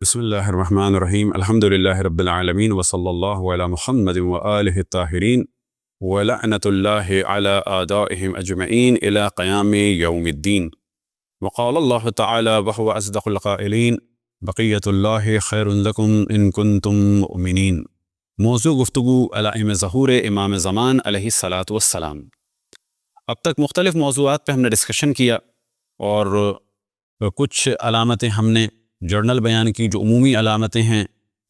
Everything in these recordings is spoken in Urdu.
بسم اللہ الرحمن الرحیم الحمد للہ رب العالمین وصلی اللہ علی محمد وآلہ الطاہرین ولعنۃ اللہ علی اعدائہم اجمعین الی قیام یوم الدین وقال اللہ تعالی وهو اصدق القائلین بقیۃ اللہ خیر لکم ان کنتم مؤمنین۔ موضوع گفتگو علائم ظہور امام زمان علیہ الصلاۃ والسلام۔ اب تک مختلف موضوعات پہ ہم نے ڈسکشن کیا اور کچھ علامتیں ہم نے جرنل بیان کی جو عمومی علامتیں ہیں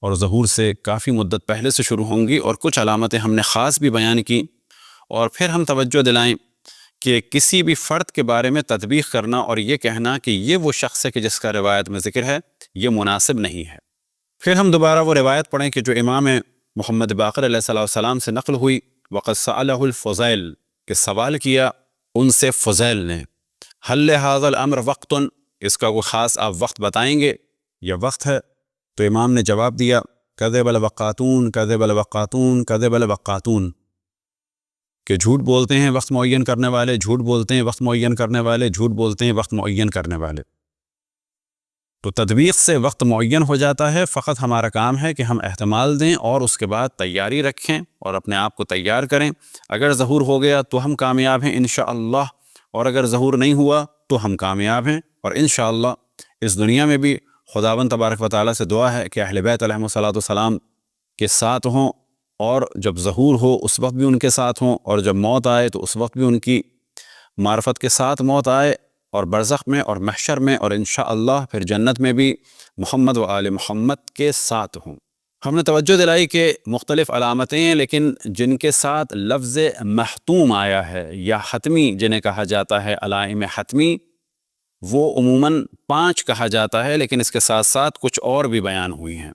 اور ظہور سے کافی مدت پہلے سے شروع ہوں گی، اور کچھ علامتیں ہم نے خاص بھی بیان کی، اور پھر ہم توجہ دلائیں کہ کسی بھی فرد کے بارے میں تطبیق کرنا اور یہ کہنا کہ یہ وہ شخص ہے کہ جس کا روایت میں ذکر ہے، یہ مناسب نہیں ہے۔ پھر ہم دوبارہ وہ روایت پڑھیں کہ جو امام محمد باقر علیہ السلام سے نقل ہوئی، وقد سألہ الفضیل، کہ سوال کیا ان سے فضیل نے، حل لہذا الامر وقت، اس کا کوئی خاص آپ وقت بتائیں گے یا وقت ہے؟ تو امام نے جواب دیا، کذب الوقاتون کذب الوقاتون کذب الوقاتون، کہ جھوٹ بولتے ہیں وقت معین کرنے والے، جھوٹ بولتے ہیں وقت معین کرنے والے، جھوٹ بولتے ہیں وقت معین کرنے والے۔ تو تطبیق سے وقت معین ہو جاتا ہے، فقط ہمارا کام ہے کہ ہم احتمال دیں اور اس کے بعد تیاری رکھیں اور اپنے آپ کو تیار کریں۔ اگر ظہور ہو گیا تو ہم کامیاب ہیں انشاءاللہ، اور اگر ظہور نہیں ہوا تو ہم کامیاب ہیں، اور انشاءاللہ اس دنیا میں بھی خداوند تبارک و تعالیٰ سے دعا ہے کہ اہل بیت علیہم السلام کے ساتھ ہوں، اور جب ظہور ہو اس وقت بھی ان کے ساتھ ہوں، اور جب موت آئے تو اس وقت بھی ان کی معرفت کے ساتھ موت آئے، اور برزخ میں اور محشر میں، اور انشاءاللہ پھر جنت میں بھی محمد و آل محمد کے ساتھ ہوں۔ ہم نے توجہ دلائی کہ مختلف علامتیں ہیں، لیکن جن کے ساتھ لفظ محتوم آیا ہے یا حتمی جنہیں کہا جاتا ہے علائم حتمی، وہ عموماً 5 کہا جاتا ہے، لیکن اس کے ساتھ ساتھ کچھ اور بھی بیان ہوئی ہیں،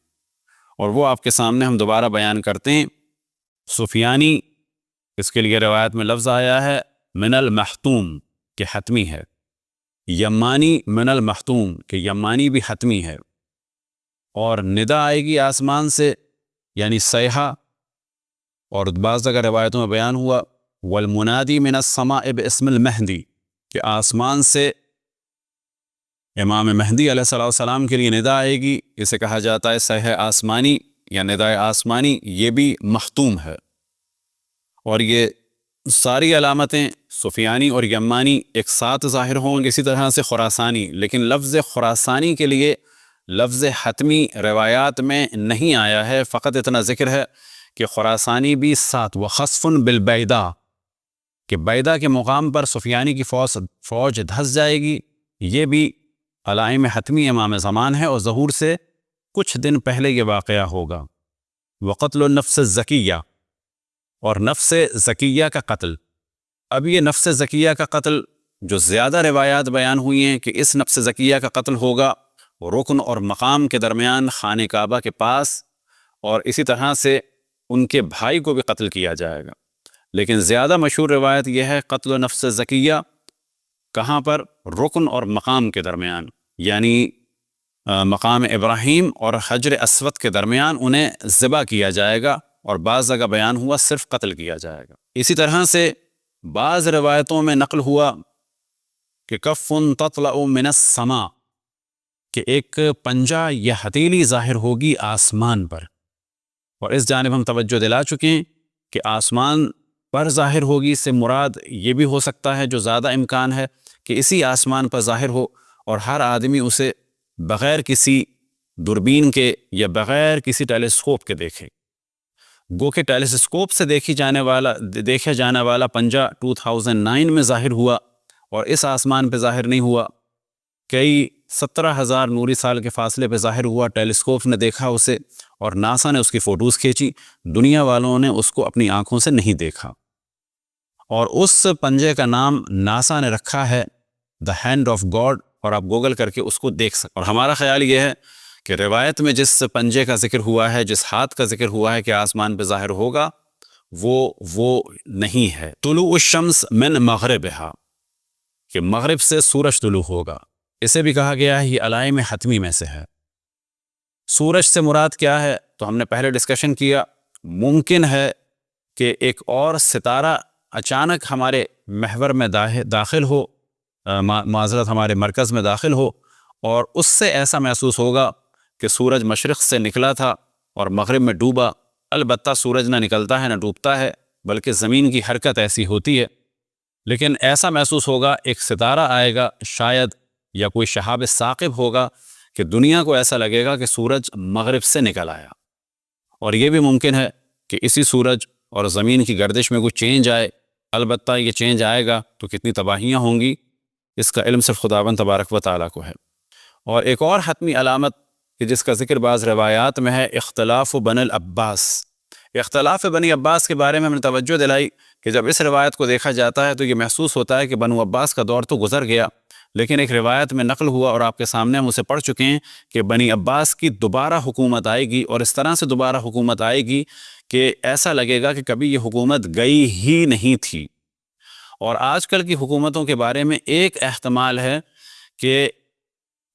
اور وہ آپ کے سامنے ہم دوبارہ بیان کرتے ہیں۔ سفیانی، اس کے لیے روایت میں لفظ آیا ہے من المحتوم، کہ حتمی ہے۔ یمانی من المحتوم، کہ یمانی بھی حتمی ہے۔ اور ندا آئے گی آسمان سے، یعنی صیحہ، اور بعض اگر روایتوں میں بیان ہوا والمنادی من السماء باسم المہدی، کہ آسمان سے امام مہدی علیہ السلام کے لیے ندا آئے گی، اسے کہا جاتا ہے صیحہ آسمانی یا ندائے آسمانی، یہ بھی مختوم ہے۔ اور یہ ساری علامتیں سفیانی اور یمانی ایک ساتھ ظاہر ہوں، اسی طرح سے خراسانی، لیکن لفظ خراسانی کے لیے لفظ حتمی روایات میں نہیں آیا ہے، فقط اتنا ذکر ہے کہ خراسانی بھی ساتھ، وخصف بالبیدا، کہ بیدا کے مقام پر سفیانی کی فوج دھس جائے گی۔ یہ بھی علائم حتمی امام زمان ہے، اور ظہور سے کچھ دن پہلے یہ واقعہ ہوگا۔ وقتل النفس الزکیہ، اور نفس زکیہ کا قتل۔ اب یہ نفس زکیہ کا قتل جو زیادہ روایات بیان ہوئی ہیں کہ اس نفس زکیہ کا قتل ہوگا رکن اور مقام کے درمیان خانہ کعبہ کے پاس، اور اسی طرح سے ان کے بھائی کو بھی قتل کیا جائے گا، لیکن زیادہ مشہور روایت یہ ہے قتل نفس زکیہ کہاں پر؟ رکن اور مقام کے درمیان، یعنی مقام ابراہیم اور حجر اسود کے درمیان انہیں ذبح کیا جائے گا، اور بعض جگہ بیان ہوا صرف قتل کیا جائے گا۔ اسی طرح سے بعض روایتوں میں نقل ہوا کہ کف تطلع من السماء، کہ ایک پنجہ یا ہتھیلی ظاہر ہوگی آسمان پر، اور اس جانب ہم توجہ دلا چکے ہیں کہ آسمان پر ظاہر ہوگی، اس سے مراد یہ بھی ہو سکتا ہے، جو زیادہ امکان ہے کہ اسی آسمان پر ظاہر ہو، اور ہر آدمی اسے بغیر کسی دوربین کے یا بغیر کسی ٹیلیسکوپ کے دیکھے۔ گو کہ ٹیلیسکوپ سے دیکھا جانے والا پنجہ 2009 میں ظاہر ہوا، اور اس آسمان پہ ظاہر نہیں ہوا، کئی 17,000 نوری سال کے فاصلے پہ ظاہر ہوا، ٹیلیسکوپ نے دیکھا اسے، اور ناسا نے اس کی فوٹوز کھینچی، دنیا والوں نے اس کو اپنی آنکھوں سے نہیں دیکھا۔ اور اس پنجے کا نام ناسا نے رکھا ہے دا ہینڈ آف گاڈ، اور آپ گوگل کر کے اس کو دیکھ سکتے۔ اور ہمارا خیال یہ ہے کہ روایت میں جس پنجے کا ذکر ہوا ہے، جس ہاتھ کا ذکر ہوا ہے کہ آسمان پہ ظاہر ہوگا، وہ نہیں ہے۔ طلوع الشمس من مغربہا، کہ مغرب سے سورج طلوع ہوگا، اسے بھی کہا گیا ہے یہ علائم حتمی میں سے ہے۔ سورج سے مراد کیا ہے؟ تو ہم نے پہلے ڈسکشن کیا، ممکن ہے کہ ایک اور ستارہ اچانک ہمارے محور میں داخل ہو، معذرت ہمارے مرکز میں داخل ہو، اور اس سے ایسا محسوس ہوگا کہ سورج مشرق سے نکلا تھا اور مغرب میں ڈوبا، البتہ سورج نہ نکلتا ہے نہ ڈوبتا ہے، بلکہ زمین کی حرکت ایسی ہوتی ہے، لیکن ایسا محسوس ہوگا ایک ستارہ آئے گا شاید، یا کوئی شہاب ثاقب ہوگا کہ دنیا کو ایسا لگے گا کہ سورج مغرب سے نکل آیا، اور یہ بھی ممکن ہے کہ اسی سورج اور زمین کی گردش میں کوئی چینج آئے، البتہ یہ چینج آئے گا تو کتنی تباہیاں ہوں گی، اس کا علم صرف خداوند تبارک و تعالیٰ کو ہے۔ اور ایک اور حتمی علامت کہ جس کا ذکر بعض روایات میں ہے، اختلاف بن العباس۔ اختلاف بنی عباس کے بارے میں ہم نے توجہ دلائی کہ جب اس روایت کو دیکھا جاتا ہے تو یہ محسوس ہوتا ہے کہ بنو عباس کا دور تو گزر گیا، لیکن ایک روایت میں نقل ہوا اور آپ کے سامنے ہم اسے پڑھ چکے ہیں کہ بنی عباس کی دوبارہ حکومت آئے گی، اور اس طرح سے دوبارہ حکومت آئے گی کہ ایسا لگے گا کہ کبھی یہ حکومت گئی ہی نہیں تھی۔ اور آج کل کی حکومتوں کے بارے میں ایک احتمال ہے کہ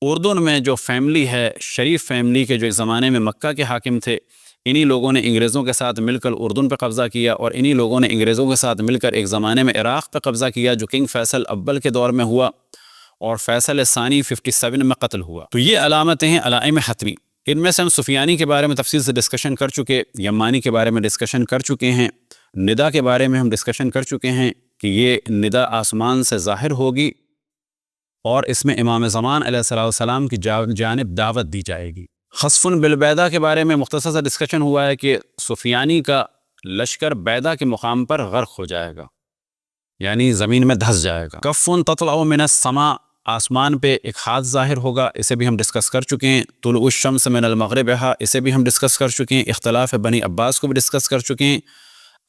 اردن میں جو فیملی ہے، شریف فیملی کے جو اس زمانے میں مکہ کے حاکم تھے، انہی لوگوں نے انگریزوں کے ساتھ مل کر اردن پہ قبضہ کیا، اور انہی لوگوں نے انگریزوں کے ساتھ مل کر ایک زمانے میں عراق پہ قبضہ کیا جو کنگ فیصل اول کے دور میں ہوا، اور فیصل ثانی 57 میں قتل ہوا۔ تو یہ علامتیں ہیں علائم حتمی۔ ان میں سے ہم سفیانی کے بارے میں تفصیل سے ڈسکشن کر چکے، یمانی کے بارے میں ڈسکشن کر چکے ہیں، ندا کے بارے میں ہم ڈسکشن کر چکے ہیں کہ یہ ندا آسمان سے ظاہر ہوگی، اور اس میں امام زمان علیہ السلام کی جانب دعوت دی جائے گی۔ خسف بالبیدہ کے بارے میں مختصر سا ڈسکشن ہوا ہے کہ سفیانی کا لشکر بیدہ کے مقام پر غرق ہو جائے گا، یعنی زمین میں دھس جائے گا۔ کف تطلع من السماء، آسمان پہ ایک ہاتھ ظاہر ہوگا، اسے بھی ہم ڈسکس کر چکے ہیں۔ طلوع الشمس من المغربها، اسے بھی ہم ڈسکس کر چکے ہیں۔ اختلاف بنی عباس کو بھی ڈسکس کر چکے ہیں،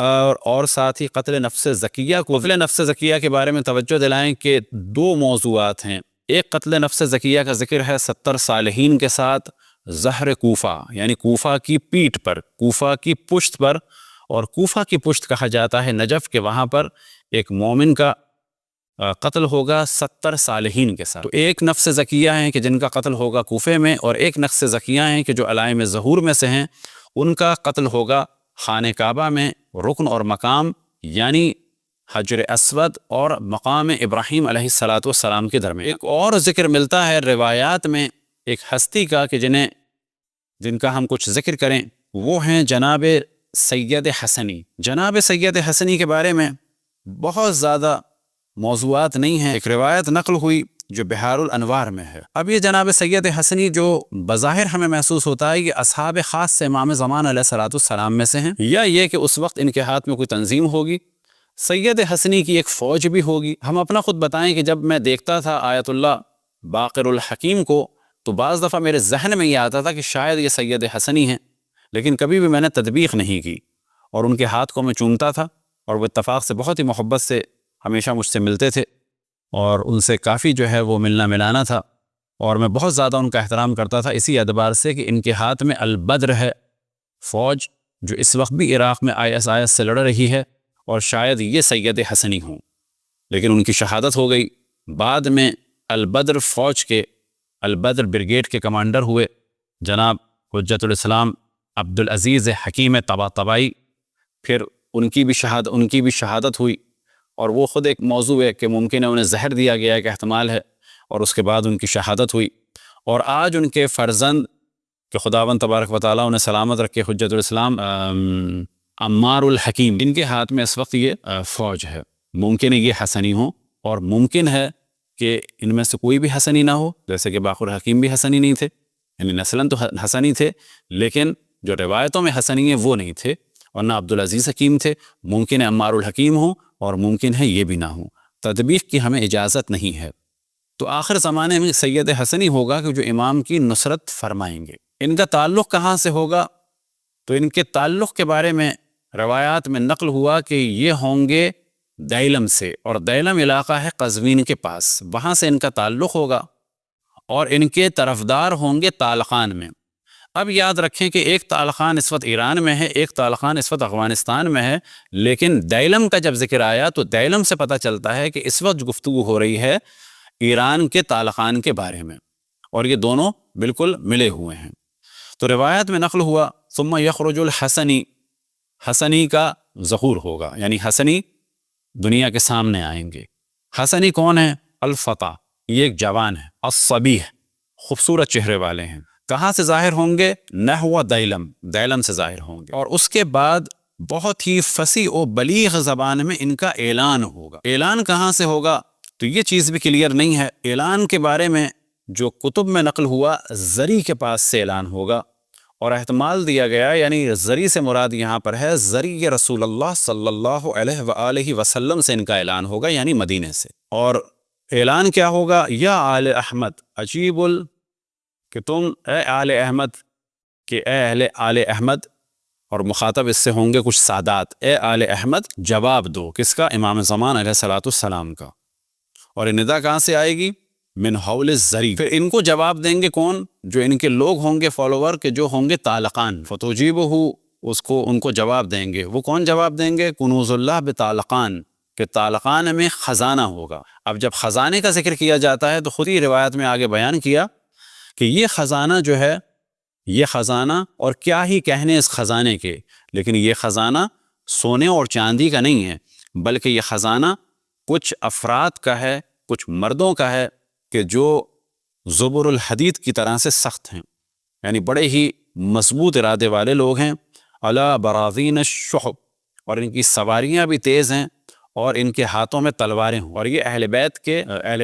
اور ساتھ ہی قتل نفس زکیہ کو۔ قتل نفس زکیہ کے بارے میں توجہ دلائیں کہ دو موضوعات ہیں۔ ایک قتل نفس زکیہ کا ذکر ہے 70 صالحین کے ساتھ زہر کوفہ، یعنی کوفہ کی پیٹھ پر، کوفہ کی پشت پر، اور کوفہ کی پشت کہا جاتا ہے نجف کے، وہاں پر ایک مومن کا قتل ہوگا 70 صالحین کے ساتھ۔ تو ایک نفس زکیہ ہیں کہ جن کا قتل ہوگا کوفے میں، اور ایک نفس زکیہ ہیں کہ جو علائم ظہور میں سے ہیں، ان کا قتل ہوگا خانہ کعبہ میں، رکن اور مقام یعنی حجر اسود اور مقام ابراہیم علیہ السلام کے درمیان۔ ایک اور ذکر ملتا ہے روایات میں ایک ہستی کا کہ جن کا ہم کچھ ذکر کریں، وہ ہیں جناب سید حسنی۔ جناب سید حسنی کے بارے میں بہت زیادہ موضوعات نہیں ہیں، ایک روایت نقل ہوئی جو بحار الانوار میں ہے۔ اب یہ جناب سید حسنی جو بظاہر ہمیں محسوس ہوتا ہے کہ اصحاب خاص سے امام زمان علیہ السلام میں سے ہیں، یا یہ کہ اس وقت ان کے ہاتھ میں کوئی تنظیم ہوگی، سید حسنی کی ایک فوج بھی ہوگی۔ ہم اپنا خود بتائیں کہ جب میں دیکھتا تھا آیت اللہ باقر الحکیم کو تو بعض دفعہ میرے ذہن میں یہ آتا تھا کہ شاید یہ سید حسنی ہیں، لیکن کبھی بھی میں نے تطبیق نہیں کی، اور ان کے ہاتھ کو میں چومتا تھا، اور وہ اتفاق سے بہت ہی محبت سے ہمیشہ مجھ سے ملتے تھے، اور ان سے کافی جو ہے وہ ملنا ملانا تھا، اور میں بہت زیادہ ان کا احترام کرتا تھا اسی اعتبار سے کہ ان کے ہاتھ میں البدر ہے، فوج جو اس وقت بھی عراق میں ISIS سے لڑ رہی ہے، اور شاید یہ سید حسنی ہوں، لیکن ان کی شہادت ہو گئی۔ بعد میں البدر فوج کے، البدر بریگیڈ کے کمانڈر ہوئے جناب حجت الاسلام عبدالعزیز حکیم طباطبائی، پھر ان کی بھی شہادت ہوئی، اور وہ خود ایک موضوع ہے کہ ممکن ہے انہیں زہر دیا گیا ایک احتمال ہے، اور اس کے بعد ان کی شہادت ہوئی۔ اور آج ان کے فرزند کہ خداوند تبارک و تعالیٰ انہیں سلامت رکھے، حجت الاسلام عمار الحکیم، ان کے ہاتھ میں اس وقت یہ فوج ہے۔ ممکن ہے یہ حسنی ہوں، اور ممکن ہے کہ ان میں سے کوئی بھی حسنی نہ ہو، جیسے کہ باقر الحکیم بھی حسنی نہیں تھے، یعنی نسلاً تو حسنی تھے، لیکن جو روایتوں میں حسنی ہیں وہ نہیں تھے، اور نہ عبدالعزیز حکیم تھے۔ ممکن ہے عمار الحکیم ہوں، اور ممکن ہے یہ بھی نہ ہوں، تطبیق کی ہمیں اجازت نہیں ہے۔ تو آخر زمانے میں سید حسنی ہوگا کہ جو امام کی نصرت فرمائیں گے۔ ان کا تعلق کہاں سے ہوگا؟ تو ان کے تعلق کے بارے میں روایات میں نقل ہوا کہ یہ ہوں گے دیلم سے، اور دیلم علاقہ ہے قزوین کے پاس، وہاں سے ان کا تعلق ہوگا، اور ان کے طرفدار ہوں گے تالخان میں۔ اب یاد رکھیں کہ ایک تالخان اس وقت ایران میں ہے، ایک تالخان اس وقت افغانستان میں ہے، لیکن دیلم کا جب ذکر آیا تو دیلم سے پتہ چلتا ہے کہ اس وقت گفتگو ہو رہی ہے ایران کے تالخان کے بارے میں، اور یہ دونوں بالکل ملے ہوئے ہیں۔ تو روایت میں نقل ہوا ثم یخرج الحسنی، حسنی کا ظہور ہوگا، یعنی حسنی دنیا کے سامنے آئیں گے۔ حسنی کون ہے؟ الفتح، یہ ایک جوان ہے، الصبیح، خوبصورت چہرے والے ہیں، کہاں سے ظاہر ہوں گے؟ نحو دیلم، دیلم سے ظاہر ہوں گے، اور اس کے بعد بہت ہی فصیح و بلیغ زبان میں ان کا اعلان ہوگا۔ اعلان کہاں سے ہوگا تو یہ چیز بھی کلیئر نہیں ہے۔ اعلان کے بارے میں جو کتب میں نقل ہوا زری کے پاس سے اعلان ہوگا، اور احتمال دیا گیا یعنی زری سے مراد یہاں پر ہے زری رسول اللہ صلی اللہ علیہ وآلہ وسلم سے ان کا اعلان ہوگا، یعنی مدینے سے۔ اور اعلان کیا ہوگا؟ یا آل احمد عجیب کہ تم اے آل احمد، کہ اے اہل آل احمد، اور مخاطب اس سے ہوں گے کچھ سادات، اے آل احمد جواب دو، کس کا؟ امام زمان علیہ الصلوۃ والسلام کا۔ اور یہ ندا کہاں سے آئے گی؟ من حول الزری۔ پھر ان کو جواب دیں گے کون؟ جو ان کے لوگ ہوں گے فالوور کے، جو ہوں گے طالقان، فتجیبہ، اس کو ان کو جواب دیں گے۔ وہ کون جواب دیں گے؟ کنوز اللہ بطالقان، کہ طالقان میں خزانہ ہوگا۔ اب جب خزانے کا ذکر کیا جاتا ہے تو خود ہی روایت میں آگے بیان کیا کہ یہ خزانہ جو ہے، یہ خزانہ، اور کیا ہی کہنے اس خزانے کے، لیکن یہ خزانہ سونے اور چاندی کا نہیں ہے، بلکہ یہ خزانہ کچھ افراد کا ہے، کچھ مردوں کا ہے کہ جو زبر الحدید کی طرح سے سخت ہیں، یعنی بڑے ہی مضبوط ارادے والے لوگ ہیں۔ علی براذین الشحب، اور ان کی سواریاں بھی تیز ہیں، اور ان کے ہاتھوں میں تلواریں ہوں، اور یہ اہل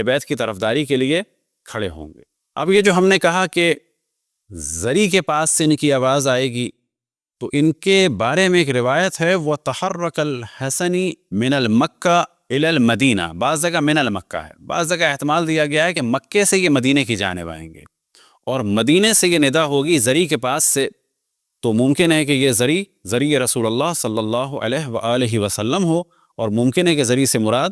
بیت کی طرفداری کے لیے کھڑے ہوں گے۔ اب یہ جو ہم نے کہا کہ زری کے پاس سے ان کی آواز آئے گی، تو ان کے بارے میں ایک روایت ہے، وہ تحرک الحسنی من المکہ الی المدینہ، بعض جگہ من المکہ ہے، بعض جگہ احتمال دیا گیا ہے کہ مکے سے یہ مدینے کی جانب آئیں گے، اور مدینے سے یہ ندا ہوگی زری کے پاس سے، تو ممکن ہے کہ یہ زری رسول اللہ صلی اللہ علیہ وآلہ وسلم ہو، اور ممکن ہے کہ زری سے مراد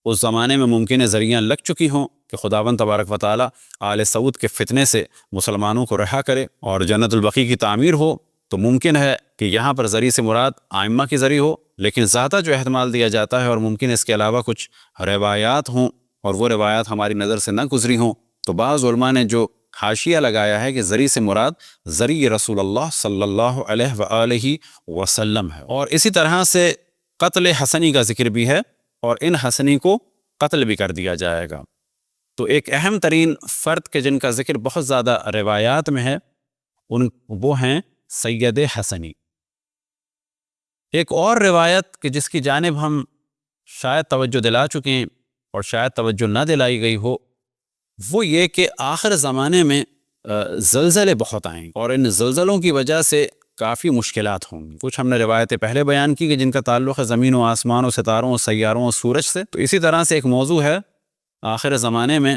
اس زمانے میں ممکن ہے زریاں لگ چکی ہوں کہ خداوند تبارک و تعالی آل سعود کے فتنے سے مسلمانوں کو رہا کرے اور جنت البقیع کی تعمیر ہو، تو ممکن ہے کہ یہاں پر زری سے مراد آئمہ کی زری ہو، لیکن زیادہ جو احتمال دیا جاتا ہے، اور ممکن ہے اس کے علاوہ کچھ روایات ہوں اور وہ روایات ہماری نظر سے نہ گزری ہوں، تو بعض علماء نے جو حاشیہ لگایا ہے کہ زری سے مراد زری رسول اللہ صلی اللہ علیہ وآلہ وسلم ہے۔ اور اسی طرح سے قتل حسنی کا ذکر بھی ہے، اور ان حسنی کو قتل بھی کر دیا جائے گا۔ تو ایک اہم ترین فرد کے جن کا ذکر بہت زیادہ روایات میں ہے، وہ ہیں سید حسنی۔ ایک اور روایت کہ جس کی جانب ہم شاید توجہ دلا چکے ہیں اور شاید توجہ نہ دلائی گئی ہو، وہ یہ کہ آخر زمانے میں زلزلے بہت آئیں، اور ان زلزلوں کی وجہ سے کافی مشکلات ہوں گی۔ کچھ ہم نے روایتیں پہلے بیان کی کہ جن کا تعلق ہے زمین و آسمان و ستاروں و سیاروں و سورج سے، تو اسی طرح سے ایک موضوع ہے آخر زمانے میں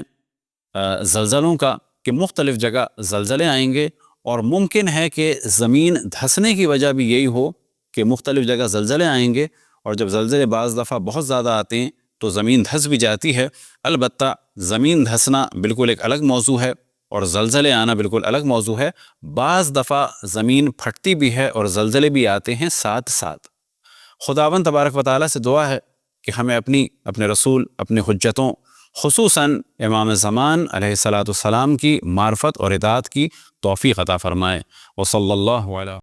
زلزلوں کا، کہ مختلف جگہ زلزلے آئیں گے، اور ممکن ہے کہ زمین دھسنے کی وجہ بھی یہی ہو کہ مختلف جگہ زلزلے آئیں گے، اور جب زلزلے بعض دفعہ بہت زیادہ آتے ہیں تو زمین دھس بھی جاتی ہے۔ البتہ زمین دھسنا بالکل ایک الگ موضوع ہے، اور زلزلے آنا بالکل الگ موضوع ہے۔ بعض دفعہ زمین پھٹتی بھی ہے اور زلزلے بھی آتے ہیں ساتھ ساتھ۔ خداوند تبارک و تعالیٰ سے دعا ہے کہ ہمیں اپنے رسول، اپنے حجتوں، خصوصاً امام زمان علیہ الصلوۃ والسلام کی معرفت اور اطاعت کی توفیق عطا فرمائے۔ وصلی اللہ علیہ